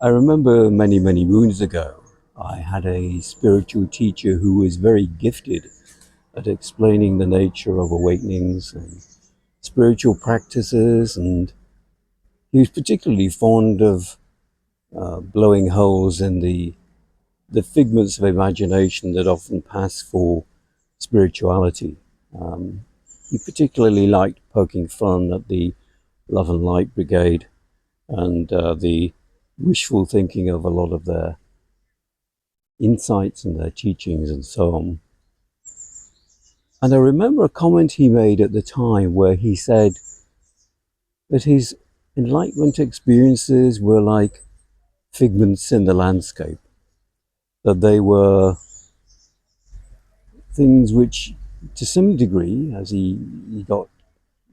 I remember many moons ago, I had a spiritual teacher who was very gifted at explaining the nature of awakenings and spiritual practices, and he was particularly fond of blowing holes in the figments of imagination that often pass for spirituality. Um, he particularly liked poking fun at the Love and Light Brigade and the wishful thinking of a lot of their insights and their teachings and so on. And I remember a comment he made at the time where he said that his enlightenment experiences were like figments in the landscape, that they were things which, to some degree, as he got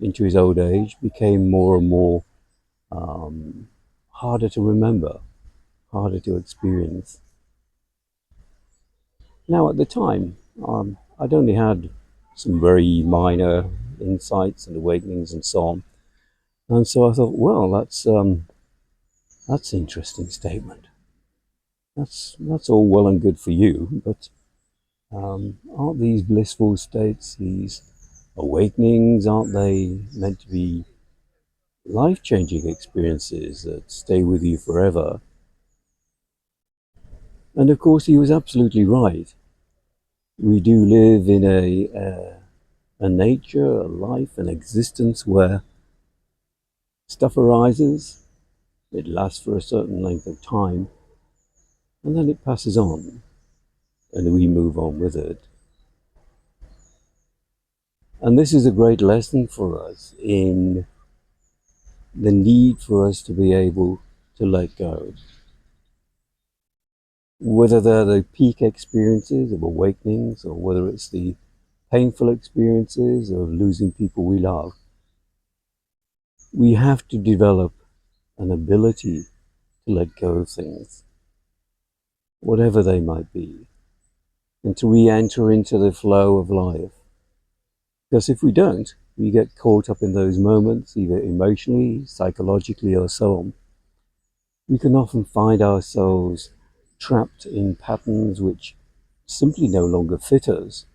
into his old age, became more and more harder to remember, harder to experience. Now, at the time, I'd only had some very minor insights and awakenings and so on. And so I thought, well, that's an interesting statement. That's all well and good for you, but aren't these blissful states, these awakenings, aren't they meant to be life-changing experiences that stay with you forever? And of course, he was absolutely right. We do live in a nature, a life, an existence where stuff arises, it lasts for a certain length of time, and then it passes on, and we move on with it. And this is a great lesson for us in the need for us to be able to let go. Whether they're the peak experiences of awakenings or whether it's the painful experiences of losing people we love, we have to develop an ability to let go of things, whatever they might be, and to re-enter into the flow of life. Because if we don't, we get caught up in those moments, either emotionally, psychologically, or so on. We can often find ourselves trapped in patterns which simply no longer fit us,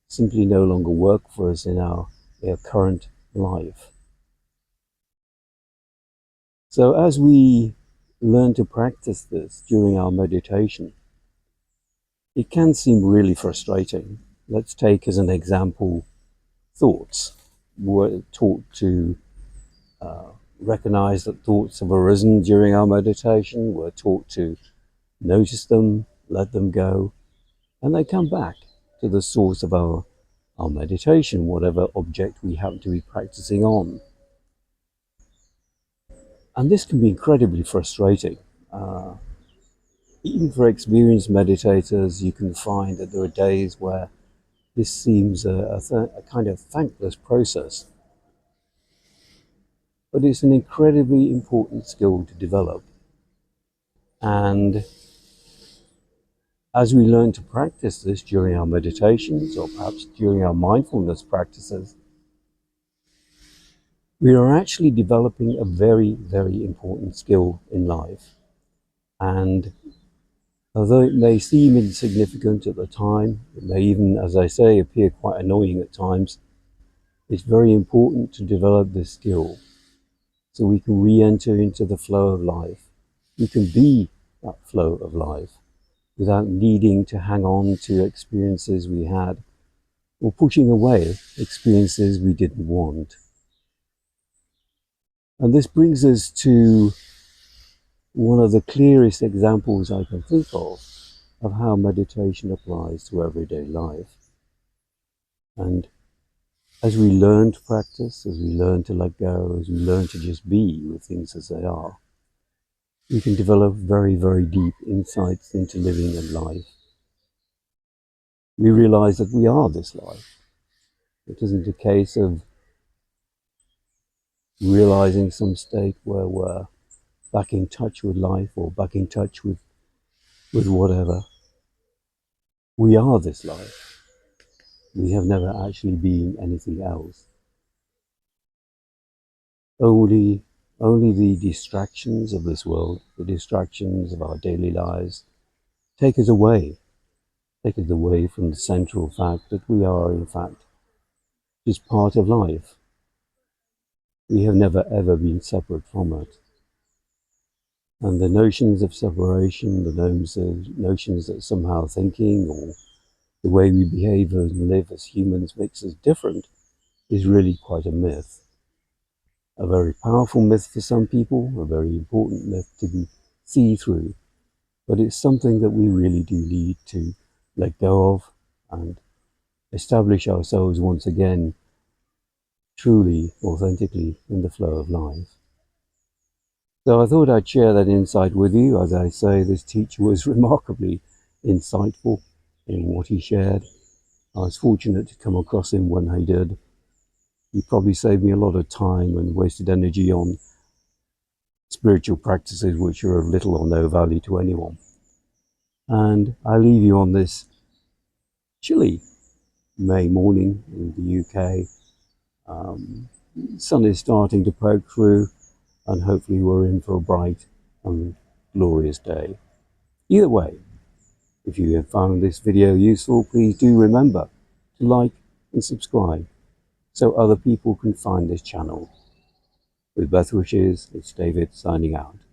simply no longer work for us in our current life. So as we learn to practice this during our meditation, it can seem really frustrating. Let's take as an example thoughts. We're taught to recognize that thoughts have arisen during our meditation. We're taught to notice them, let them go, and they come back to the source of our meditation, whatever object we happen to be practicing on. And this can be incredibly frustrating. Uh, Even for experienced meditators, you can find that there are days where this seems a kind of thankless process. But it's an incredibly important skill to develop. And as we learn to practice this during our meditations or perhaps during our mindfulness practices, we are actually developing a very important skill in life. And although it may seem insignificant at the time, it may even, as I say, appear quite annoying at times, it's very important to develop this skill so we can re-enter into the flow of life. We can be that flow of life without needing to hang on to experiences we had or pushing away experiences we didn't want. And this brings us to one of the clearest examples I can think of how meditation applies to everyday life. And as we learn to practice, as we learn to let go, as we learn to just be with things as they are, we can develop very deep insights into living and life. We realize that we are this life. It isn't a case of realizing some state where we're back in touch with life or back in touch with whatever. We are this life. We have never actually been anything else. Only Only the distractions of this world, the distractions of our daily lives, take us away from the central fact that we are, in fact, just part of life. We have never ever been separate from it. And the notions of separation, the notions that somehow thinking or the way we behave and live as humans makes us different is really quite a myth. A very powerful myth for some people, a very important myth to see through, but it's something that we really do need to let go of and establish ourselves once again truly, authentically in the flow of life. So I thought I'd share that insight with you. As I say, this teacher was remarkably insightful in what he shared. I was fortunate to come across him when I did. He probably saved me a lot of time and wasted energy on spiritual practices which are of little or no value to anyone. And I leave you on this chilly May morning in the UK. Sun is starting to poke through, and hopefully we're in for a bright and glorious day. Either way, if you have found this video useful, please do remember to like and subscribe so other people can find this channel. With best wishes, it's David signing out.